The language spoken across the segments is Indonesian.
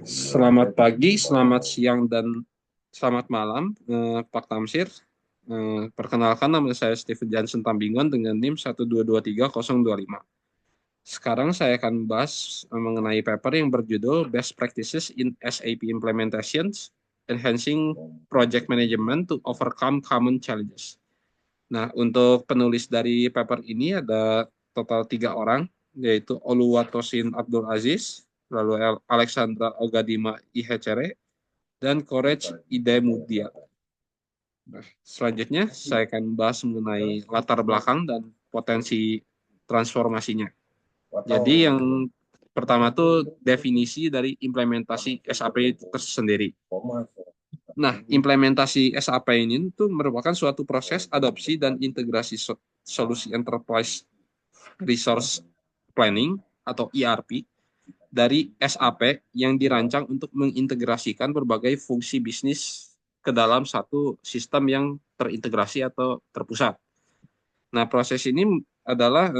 Selamat pagi, selamat siang, dan selamat malam, Pak Tamsir. Perkenalkan, nama saya Steven Johnson Tambingon dengan NIM 1223025. Sekarang saya akan membahas mengenai paper yang berjudul Best Practices in SAP Implementations, Enhancing Project Management to Overcome Common Challenges. Nah, untuk penulis dari paper ini ada total 3 orang, yaitu Oluwatosin Abdul Aziz, lalu Alexandra Ogadima Ihecere, dan Courage Idemudia. Nah, selanjutnya saya akan bahas mengenai latar belakang dan potensi transformasinya. Jadi yang pertama tuh definisi dari implementasi SAP itu tersendiri. Nah, implementasi SAP ini tuh merupakan suatu proses adopsi dan integrasi solusi enterprise resource planning atau ERP dari SAP yang dirancang untuk mengintegrasikan berbagai fungsi bisnis ke dalam satu sistem yang terintegrasi atau terpusat. Nah, proses ini adalah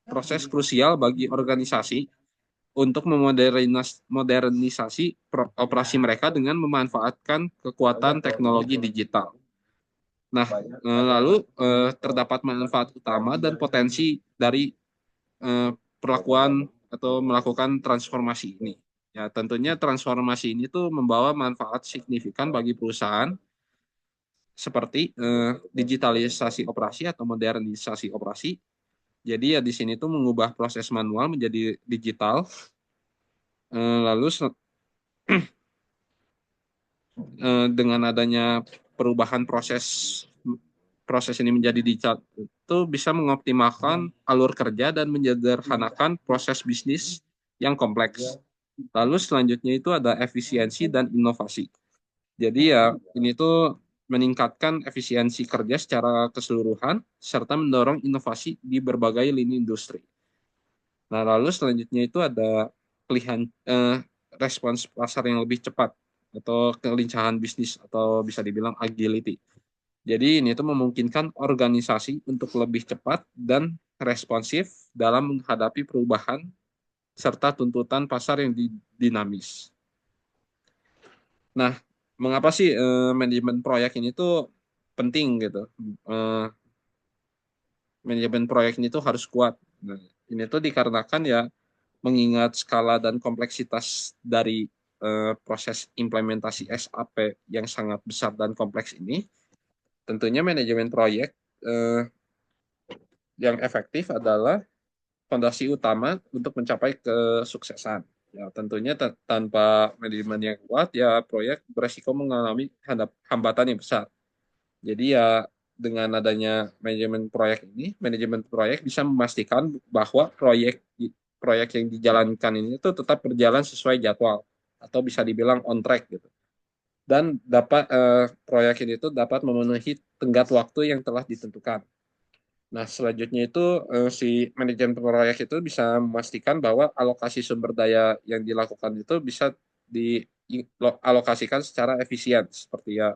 proses krusial bagi organisasi untuk memodernisasi operasi mereka dengan memanfaatkan kekuatan teknologi digital. Nah, lalu terdapat manfaat utama dan potensi dari perlakuan atau melakukan transformasi ini. Ya, tentunya transformasi ini tuh membawa manfaat signifikan bagi perusahaan seperti digitalisasi operasi atau modernisasi operasi. Jadi ya di sini tuh mengubah proses manual menjadi digital. Lalu dengan adanya perubahan proses ini menjadi digital itu bisa mengoptimalkan alur kerja dan menyederhanakan proses bisnis yang kompleks. Lalu selanjutnya itu ada efisiensi dan inovasi. Jadi ya ini tuh meningkatkan efisiensi kerja secara keseluruhan serta mendorong inovasi di berbagai lini industri. Nah, lalu selanjutnya itu ada pilihan respons pasar yang lebih cepat atau kelincahan bisnis atau bisa dibilang agility. Jadi ini tuh memungkinkan organisasi untuk lebih cepat dan responsif dalam menghadapi perubahan serta tuntutan pasar yang dinamis. Nah, mengapa sih manajemen proyek ini tuh penting gitu? Manajemen proyek ini tuh harus kuat. Nah, ini tuh dikarenakan ya mengingat skala dan kompleksitas dari proses implementasi SAP yang sangat besar dan kompleks ini, tentunya manajemen proyek yang efektif adalah fondasi utama untuk mencapai kesuksesan. Ya, tentunya tanpa manajemen yang kuat, ya proyek beresiko mengalami hambatan yang besar. Jadi ya dengan adanya manajemen proyek bisa memastikan bahwa proyek yang dijalankan ini itu tetap berjalan sesuai jadwal atau bisa dibilang on track gitu. Dan proyek ini itu dapat memenuhi tenggat waktu yang telah ditentukan. Nah, selanjutnya itu si manajemen proyek itu bisa memastikan bahwa alokasi sumber daya yang dilakukan itu bisa dialokasikan secara efisien, seperti ya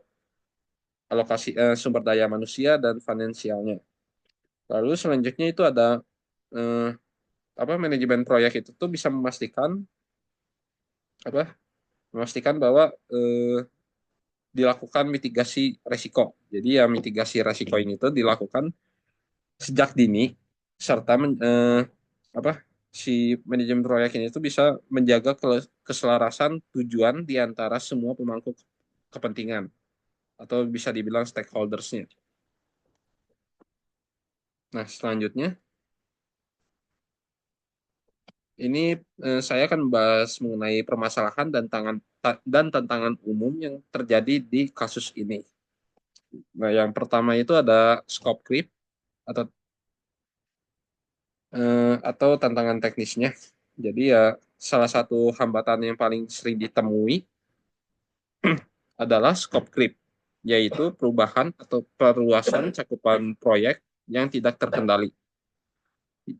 alokasi sumber daya manusia dan finansialnya. Lalu selanjutnya itu ada manajemen proyek itu tuh bisa memastikan bahwa dilakukan mitigasi resiko. Jadi ya mitigasi resiko ini tuh dilakukan sejak dini serta si manajemen proyek ini tuh bisa menjaga keselarasan tujuan di antara semua pemangku kepentingan atau bisa dibilang stakeholders-nya. Nah, selanjutnya ini saya akan membahas mengenai permasalahan dan tantangan umum yang terjadi di kasus ini. Nah, yang pertama itu ada scope creep atau tantangan teknisnya. Jadi ya salah satu hambatan yang paling sering ditemui adalah scope creep, yaitu perubahan atau perluasan cakupan proyek yang tidak terkendali,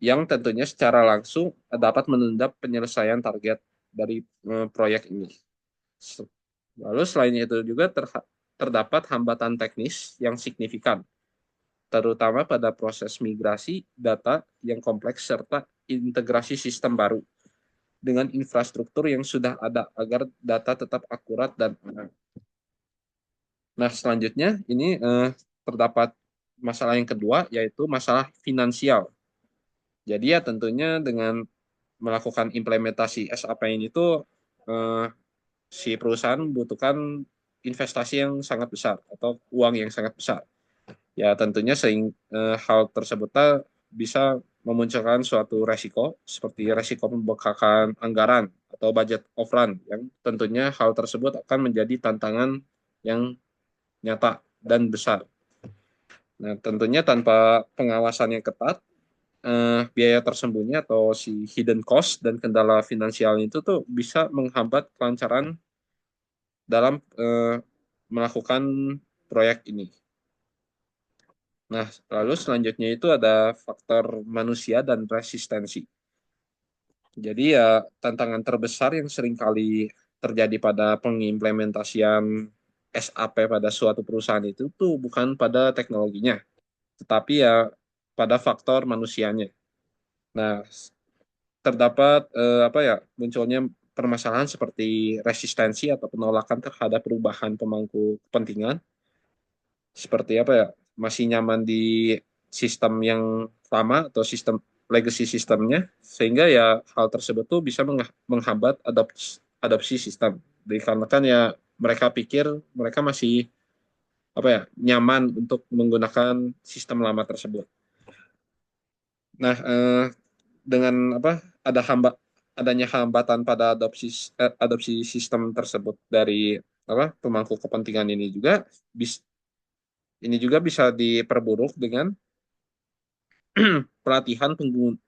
yang tentunya secara langsung dapat menunda penyelesaian target dari proyek ini. Lalu selain itu juga terdapat hambatan teknis yang signifikan, terutama pada proses migrasi data yang kompleks serta integrasi sistem baru dengan infrastruktur yang sudah ada agar data tetap akurat dan aman. Nah, selanjutnya ini terdapat masalah yang kedua, yaitu masalah finansial. Jadi ya tentunya dengan melakukan implementasi SAP ini tuh eh, si perusahaan membutuhkan investasi yang sangat besar atau uang yang sangat besar. Ya tentunya hal tersebut bisa memunculkan suatu resiko seperti resiko pembengkakan anggaran atau budget overrun yang tentunya hal tersebut akan menjadi tantangan yang nyata dan besar. Nah, tentunya tanpa pengawasan yang ketat, biaya tersembunyi atau si hidden cost dan kendala finansial itu tuh bisa menghambat kelancaran dalam melakukan proyek ini. Nah, lalu selanjutnya itu ada faktor manusia dan resistensi. Jadi ya tantangan terbesar yang seringkali terjadi pada pengimplementasian SAP pada suatu perusahaan itu tuh bukan pada teknologinya, tetapi ya pada faktor manusianya. Nah, terdapat munculnya permasalahan seperti resistensi atau penolakan terhadap perubahan pemangku kepentingan, seperti masih nyaman di sistem yang lama atau sistem legacy sistemnya, sehingga ya hal tersebut tuh bisa menghambat adopsi sistem dikarenakan ya mereka pikir mereka masih nyaman untuk menggunakan sistem lama tersebut. Nah, dengan ada adanya hambatan pada adopsi sistem tersebut dari pemangku kepentingan ini juga bisa diperburuk dengan pelatihan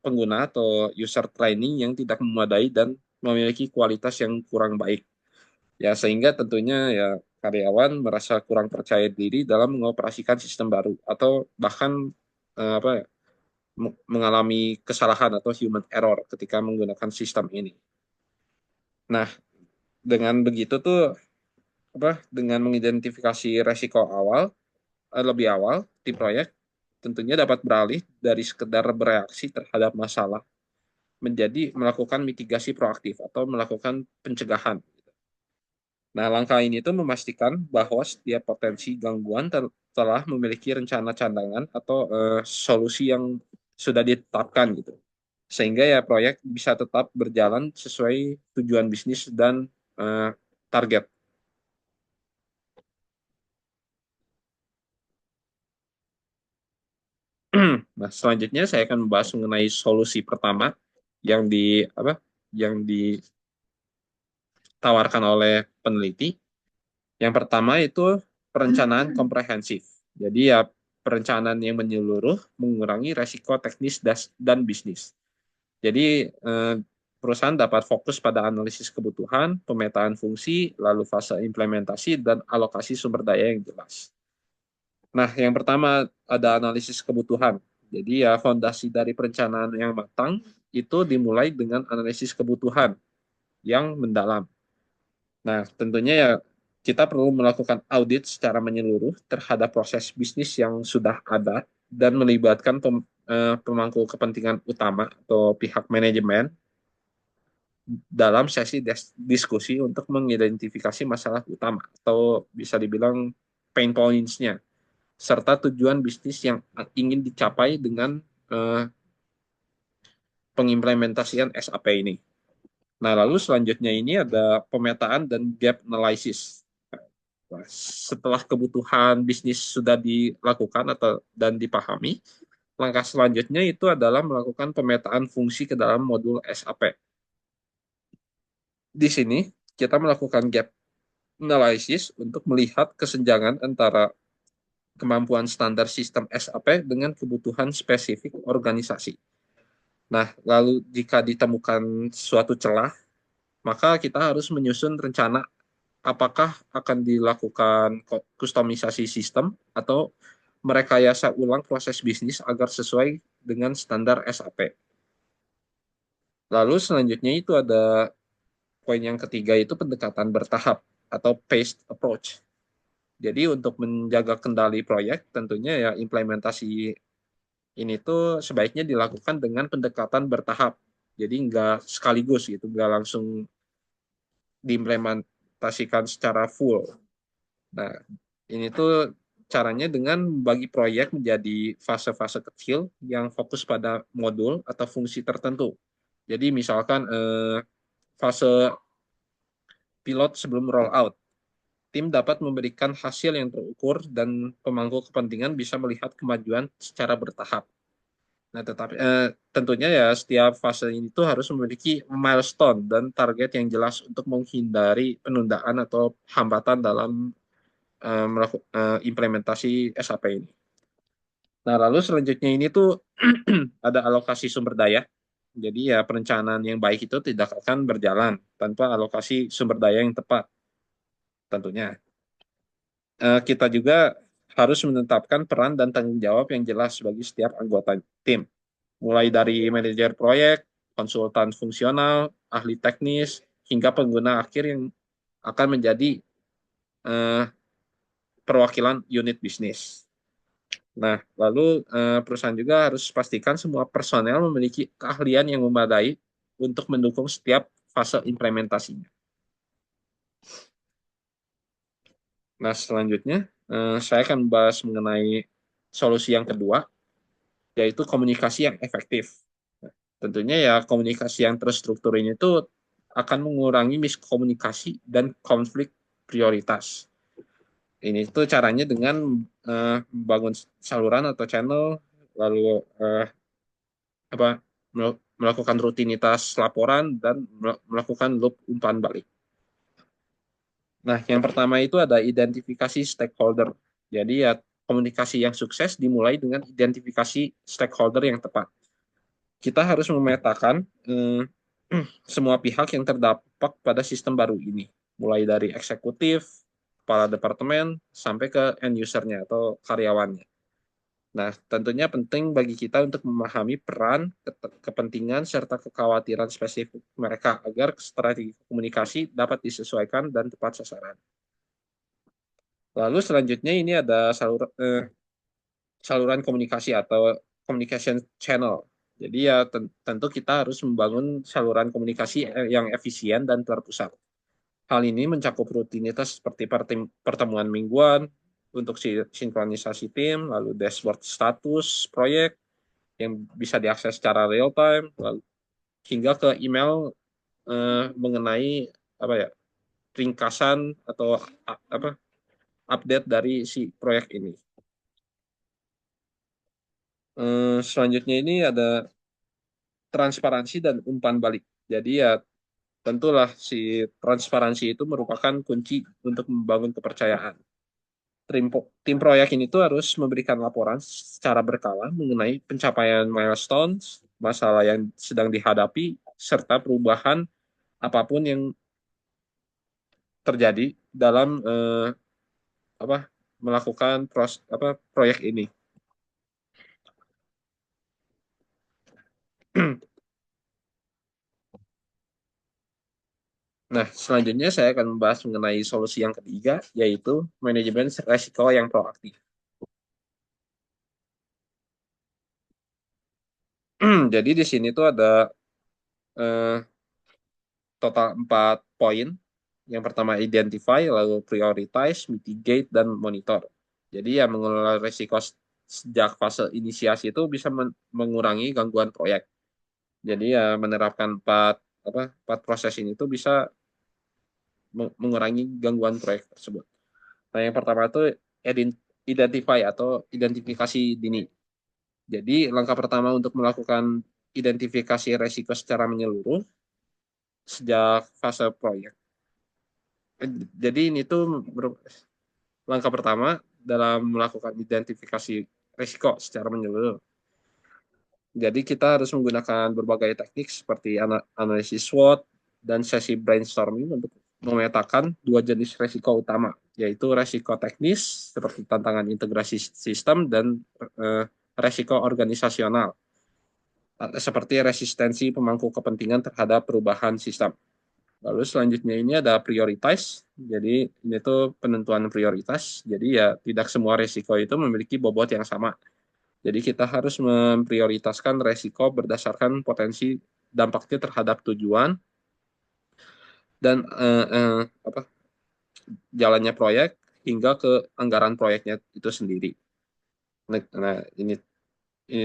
pengguna atau user training yang tidak memadai dan memiliki kualitas yang kurang baik. Ya, sehingga tentunya ya karyawan merasa kurang percaya diri dalam mengoperasikan sistem baru atau bahkan mengalami kesalahan atau human error ketika menggunakan sistem ini. Nah, dengan begitu tuh dengan mengidentifikasi resiko lebih awal di proyek tentunya dapat beralih dari sekedar bereaksi terhadap masalah menjadi melakukan mitigasi proaktif atau melakukan pencegahan. Nah, langkah ini tuh memastikan bahwa setiap potensi gangguan telah memiliki rencana cadangan atau solusi yang sudah ditetapkan gitu. Sehingga ya proyek bisa tetap berjalan sesuai tujuan bisnis dan target. Nah, selanjutnya saya akan membahas mengenai solusi pertama yang yang ditawarkan oleh peneliti. Yang pertama itu perencanaan komprehensif. Jadi ya perencanaan yang menyeluruh mengurangi resiko teknis dan bisnis. Jadi perusahaan dapat fokus pada analisis kebutuhan, pemetaan fungsi, lalu fase implementasi dan alokasi sumber daya yang jelas. Nah, yang pertama ada analisis kebutuhan. Jadi ya fondasi dari perencanaan yang matang itu dimulai dengan analisis kebutuhan yang mendalam. Nah, tentunya ya kita perlu melakukan audit secara menyeluruh terhadap proses bisnis yang sudah ada dan melibatkan pemangku kepentingan utama atau pihak manajemen dalam sesi diskusi untuk mengidentifikasi masalah utama atau bisa dibilang pain points-nya serta tujuan bisnis yang ingin dicapai dengan pengimplementasian SAP ini. Nah, lalu selanjutnya ini ada pemetaan dan gap analysis. Nah, setelah kebutuhan bisnis sudah dilakukan dan dipahami, langkah selanjutnya itu adalah melakukan pemetaan fungsi ke dalam modul SAP. Di sini kita melakukan gap analysis untuk melihat kesenjangan antara kemampuan standar sistem SAP dengan kebutuhan spesifik organisasi. Nah, lalu jika ditemukan suatu celah, maka kita harus menyusun rencana apakah akan dilakukan kustomisasi sistem atau merekayasa ulang proses bisnis agar sesuai dengan standar SAP. Lalu selanjutnya itu ada poin yang ketiga itu pendekatan bertahap atau phased approach. Jadi untuk menjaga kendali proyek tentunya ya implementasi Ini tuh sebaiknya dilakukan dengan pendekatan bertahap. Jadi nggak sekaligus gitu, nggak langsung diimplementasikan secara full. Nah, ini tuh caranya dengan membagi proyek menjadi fase-fase kecil yang fokus pada modul atau fungsi tertentu. Jadi misalkan fase pilot sebelum rollout, tim dapat memberikan hasil yang terukur dan pemangku kepentingan bisa melihat kemajuan secara bertahap. Nah, tetapi tentunya ya setiap fase ini tuh harus memiliki milestone dan target yang jelas untuk menghindari penundaan atau hambatan dalam implementasi SAP ini. Nah, lalu selanjutnya ini tuh ada alokasi sumber daya. Jadi ya perencanaan yang baik itu tidak akan berjalan tanpa alokasi sumber daya yang tepat tentunya. Kita juga harus menetapkan peran dan tanggung jawab yang jelas bagi setiap anggota tim. Mulai dari manajer proyek, konsultan fungsional, ahli teknis, hingga pengguna akhir yang akan menjadi eh, perwakilan unit bisnis. Nah, lalu perusahaan juga harus pastikan semua personel memiliki keahlian yang memadai untuk mendukung setiap fase implementasinya. Nah, selanjutnya saya akan membahas mengenai solusi yang kedua, yaitu komunikasi yang efektif. Nah, tentunya ya komunikasi yang terstruktur ini tuh akan mengurangi miskomunikasi dan konflik prioritas. Ini tuh caranya dengan membangun saluran atau channel, lalu apa melakukan rutinitas laporan dan melakukan loop umpan balik. Nah, yang pertama itu ada identifikasi stakeholder. Jadi ya komunikasi yang sukses dimulai dengan identifikasi stakeholder yang tepat. Kita harus memetakan semua pihak yang terdampak pada sistem baru ini, mulai dari eksekutif, kepala departemen, sampai ke end usernya atau karyawannya. Nah, tentunya penting bagi kita untuk memahami peran, kepentingan, serta kekhawatiran spesifik mereka agar strategi komunikasi dapat disesuaikan dan tepat sasaran. Lalu selanjutnya ini ada saluran komunikasi atau communication channel. Jadi ya tentu kita harus membangun saluran komunikasi yang efisien dan terpusat. Hal ini mencakup rutinitas seperti pertemuan mingguan untuk sinkronisasi tim, lalu dashboard status proyek yang bisa diakses secara real time, lalu hingga ke email mengenai apa ya ringkasan atau apa update dari si proyek ini. Selanjutnya ini ada transparansi dan umpan balik. Jadi ya tentulah si transparansi itu merupakan kunci untuk membangun kepercayaan. Tim proyek ini tuh harus memberikan laporan secara berkala mengenai pencapaian milestones, masalah yang sedang dihadapi, serta perubahan apapun yang terjadi dalam apa melakukan proyek ini. Nah, selanjutnya saya akan membahas mengenai solusi yang ketiga, yaitu manajemen resiko yang proaktif. Jadi di sini tuh ada eh, total 4 poin. Yang pertama identify, lalu prioritize, mitigate, dan monitor. Jadi ya mengelola resiko sejak fase inisiasi itu bisa mengurangi gangguan proyek. Jadi ya menerapkan empat proses ini tuh bisa mengurangi gangguan proyek tersebut. Nah, yang pertama itu identify atau identifikasi dini. Jadi langkah pertama untuk melakukan identifikasi resiko secara menyeluruh sejak fase proyek. Jadi ini tuh langkah pertama dalam melakukan identifikasi risiko secara menyeluruh. Jadi kita harus menggunakan berbagai teknik seperti analisis SWOT dan sesi brainstorming untuk memetakan 2 jenis risiko utama, yaitu risiko teknis seperti tantangan integrasi sistem dan risiko organisasional seperti resistensi pemangku kepentingan terhadap perubahan sistem. Lalu selanjutnya ini ada prioritize. Jadi ini tuh penentuan prioritas. Jadi ya tidak semua risiko itu memiliki bobot yang sama. Jadi kita harus memprioritaskan resiko berdasarkan potensi dampaknya terhadap tujuan dan apa jalannya proyek hingga ke anggaran proyeknya itu sendiri. Nah, ini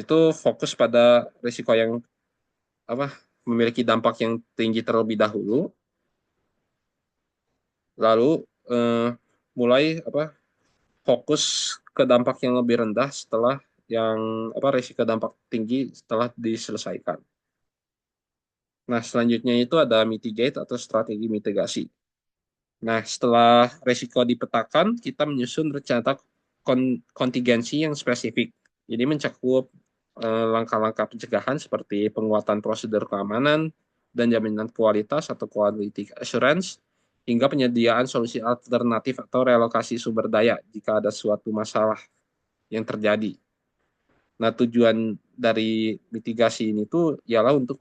tuh fokus pada risiko yang apa memiliki dampak yang tinggi terlebih dahulu, lalu eh, mulai fokus ke dampak yang lebih rendah setelah yang risiko dampak tinggi setelah diselesaikan. Nah, selanjutnya itu ada mitigate atau strategi mitigasi. Nah, setelah risiko dipetakan, kita menyusun rencana kontingensi yang spesifik. Jadi mencakup langkah-langkah pencegahan seperti penguatan prosedur keamanan dan jaminan kualitas atau quality assurance, hingga penyediaan solusi alternatif atau relokasi sumber daya jika ada suatu masalah yang terjadi. Nah, tujuan dari mitigasi ini tuh ialah untuk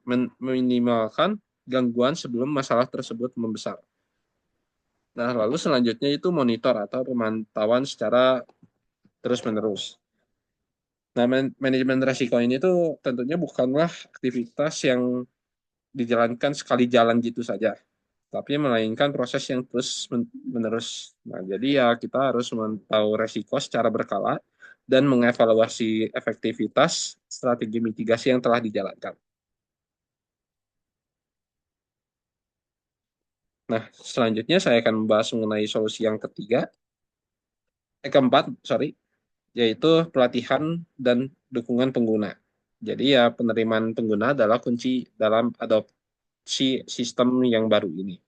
meminimalkan gangguan sebelum masalah tersebut membesar. Nah, lalu selanjutnya itu monitor atau pemantauan secara terus-menerus. Nah, manajemen risiko ini tuh tentunya bukanlah aktivitas yang dijalankan sekali jalan gitu saja, tapi melainkan proses yang terus-menerus. Nah, jadi ya kita harus memantau risiko secara berkala dan mengevaluasi efektivitas strategi mitigasi yang telah dijalankan. Nah, selanjutnya saya akan membahas mengenai solusi yang keempat, sorry, yaitu pelatihan dan dukungan pengguna. Jadi ya penerimaan pengguna adalah kunci dalam adopsi sistem yang baru ini.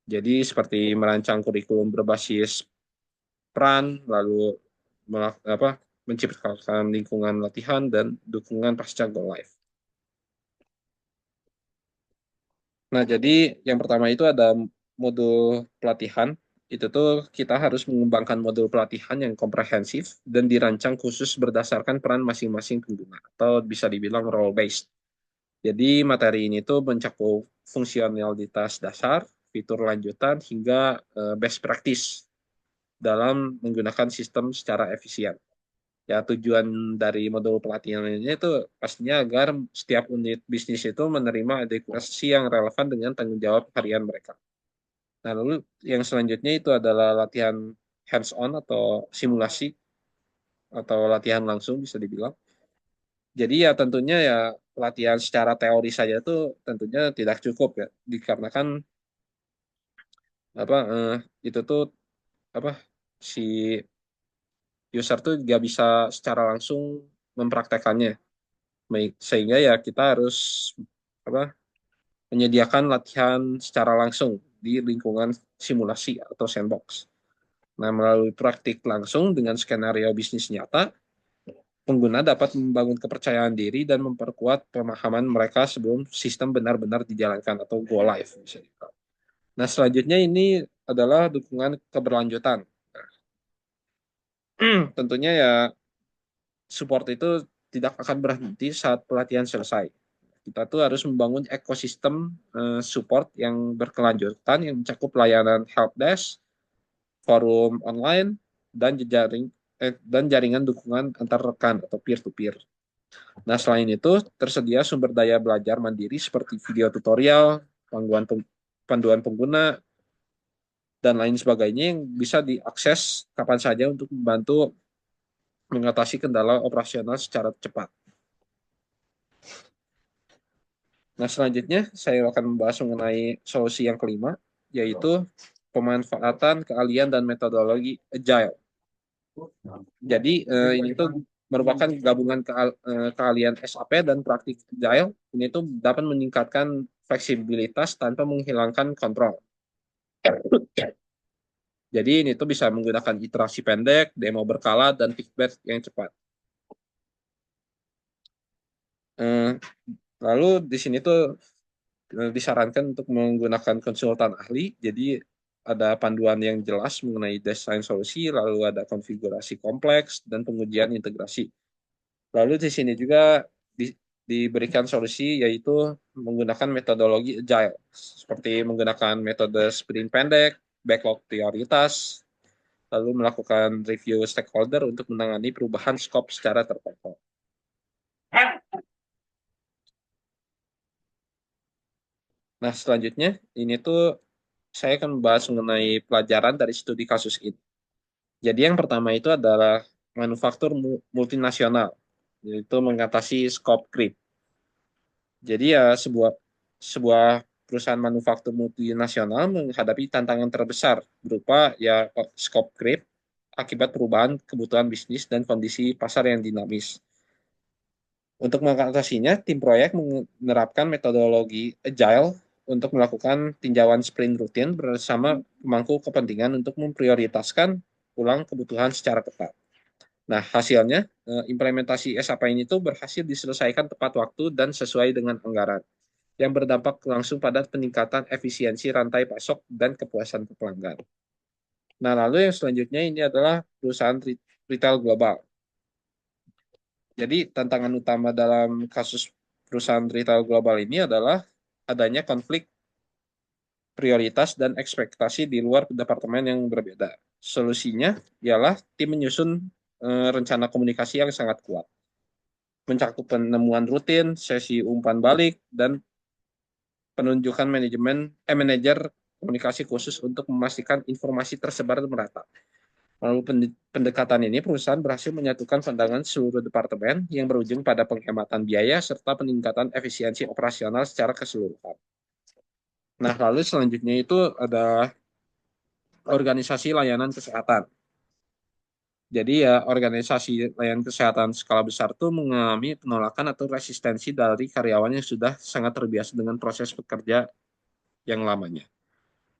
Jadi seperti merancang kurikulum berbasis peran, lalu menciptakan lingkungan latihan dan dukungan pasca go live. Nah, jadi yang pertama itu ada modul pelatihan. Itu tuh kita harus mengembangkan modul pelatihan yang komprehensif dan dirancang khusus berdasarkan peran masing-masing pengguna atau bisa dibilang role based. Jadi materi ini tuh mencakup fungsionalitas dasar, fitur lanjutan hingga best practice dalam menggunakan sistem secara efisien. Ya, tujuan dari modul pelatihan ini itu pastinya agar setiap unit bisnis itu menerima edukasi yang relevan dengan tanggung jawab harian mereka. Nah, lalu yang selanjutnya itu adalah latihan hands-on atau simulasi atau latihan langsung bisa dibilang. Jadi ya tentunya ya latihan secara teori saja tuh tentunya tidak cukup ya, dikarenakan apa itu tuh apa si user tuh nggak bisa secara langsung mempraktekannya. Sehingga ya kita harus apa menyediakan latihan secara langsung di lingkungan simulasi atau sandbox. Nah, melalui praktik langsung dengan skenario bisnis nyata, pengguna dapat membangun kepercayaan diri dan memperkuat pemahaman mereka sebelum sistem benar-benar dijalankan atau go live. Nah, selanjutnya ini adalah dukungan keberlanjutan. Tentunya ya support itu tidak akan berhenti saat pelatihan selesai. Kita tuh harus membangun ekosistem support yang berkelanjutan yang mencakup layanan help desk, forum online, dan jaringan dukungan antar rekan atau peer to peer. Nah, selain itu tersedia sumber daya belajar mandiri seperti video tutorial, panduan pengguna, dan lain sebagainya yang bisa diakses kapan saja untuk membantu mengatasi kendala operasional secara cepat. Nah, selanjutnya saya akan membahas mengenai solusi yang kelima, yaitu pemanfaatan keahlian dan metodologi agile. Jadi ini tuh merupakan gabungan keahlian SAP dan praktik agile. Ini tuh dapat meningkatkan fleksibilitas tanpa menghilangkan kontrol. Jadi ini tuh bisa menggunakan iterasi pendek, demo berkala, dan feedback yang cepat. Eh, Lalu di sini tuh disarankan untuk menggunakan konsultan ahli. Jadi ada panduan yang jelas mengenai desain solusi, lalu ada konfigurasi kompleks dan pengujian integrasi. Lalu di sini juga diberikan solusi yaitu menggunakan metodologi agile seperti menggunakan metode sprint pendek, backlog prioritas, lalu melakukan review stakeholder untuk menangani perubahan skop secara terpantau. Nah, selanjutnya ini tuh saya akan membahas mengenai pelajaran dari studi kasus ini. Jadi yang pertama itu adalah manufaktur multinasional, yaitu mengatasi scope creep. Jadi ya sebuah sebuah perusahaan manufaktur multinasional menghadapi tantangan terbesar berupa ya scope creep akibat perubahan kebutuhan bisnis dan kondisi pasar yang dinamis. Untuk mengatasinya, tim proyek menerapkan metodologi agile untuk melakukan tinjauan sprint rutin bersama pemangku kepentingan untuk memprioritaskan ulang kebutuhan secara ketat. Nah, hasilnya implementasi SAP ini tuh berhasil diselesaikan tepat waktu dan sesuai dengan anggaran, yang berdampak langsung pada peningkatan efisiensi rantai pasok dan kepuasan pelanggan. Nah, lalu yang selanjutnya ini adalah perusahaan retail global. Jadi, tantangan utama dalam kasus perusahaan retail global ini adalah adanya konflik prioritas dan ekspektasi di luar departemen yang berbeda. Solusinya ialah tim menyusun rencana komunikasi yang sangat kuat, mencakup penemuan rutin, sesi umpan balik, dan penunjukan manajer komunikasi khusus untuk memastikan informasi tersebar merata. Lalu pendekatan ini perusahaan berhasil menyatukan pandangan seluruh departemen yang berujung pada penghematan biaya serta peningkatan efisiensi operasional secara keseluruhan. Nah, lalu selanjutnya itu ada organisasi layanan kesehatan. Jadi ya organisasi layanan kesehatan skala besar itu mengalami penolakan atau resistensi dari karyawan yang sudah sangat terbiasa dengan proses bekerja yang lamanya.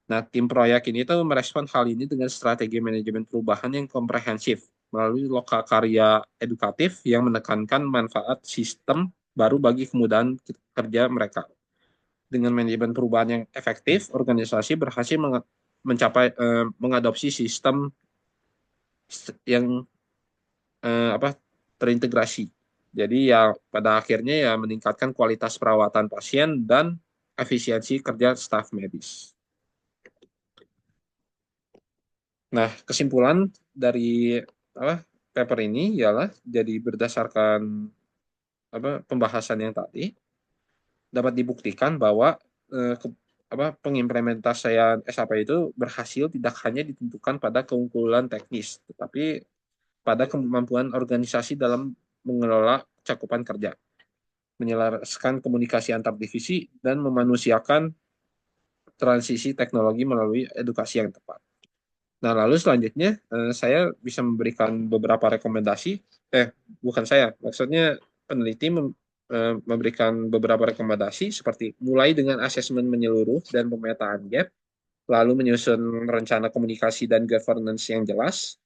Nah, tim proyek ini tuh merespon hal ini dengan strategi manajemen perubahan yang komprehensif melalui lokal karya edukatif yang menekankan manfaat sistem baru bagi kemudahan kerja mereka. Dengan manajemen perubahan yang efektif, organisasi berhasil mengadopsi sistem yang apa terintegrasi. Jadi ya pada akhirnya ya meningkatkan kualitas perawatan pasien dan efisiensi kerja staf medis. Nah, kesimpulan dari apa, paper ini ialah jadi berdasarkan pembahasan yang tadi dapat dibuktikan bahwa pengimplementasian SAP itu berhasil tidak hanya ditentukan pada keunggulan teknis, tetapi pada kemampuan organisasi dalam mengelola cakupan kerja, menyelaraskan komunikasi antar divisi, dan memanusiakan transisi teknologi melalui edukasi yang tepat. Nah, lalu selanjutnya saya bisa memberikan beberapa rekomendasi. Bukan saya, maksudnya peneliti memberikan beberapa rekomendasi seperti mulai dengan asesmen menyeluruh dan pemetaan gap, lalu menyusun rencana komunikasi dan governance yang jelas,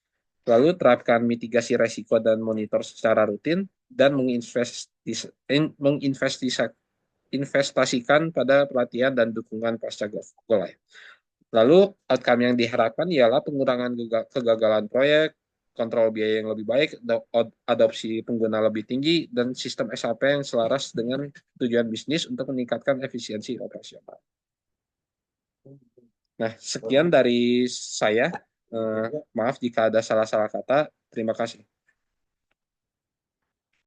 lalu terapkan mitigasi resiko dan monitor secara rutin, dan menginvestasikan pada pelatihan dan dukungan pasca go live. Lalu outcome yang diharapkan ialah pengurangan kegagalan proyek, kontrol biaya yang lebih baik, adopsi pengguna lebih tinggi, dan sistem SAP yang selaras dengan tujuan bisnis untuk meningkatkan efisiensi operasional. Nah, sekian dari saya. Maaf jika ada salah-salah kata. Terima kasih.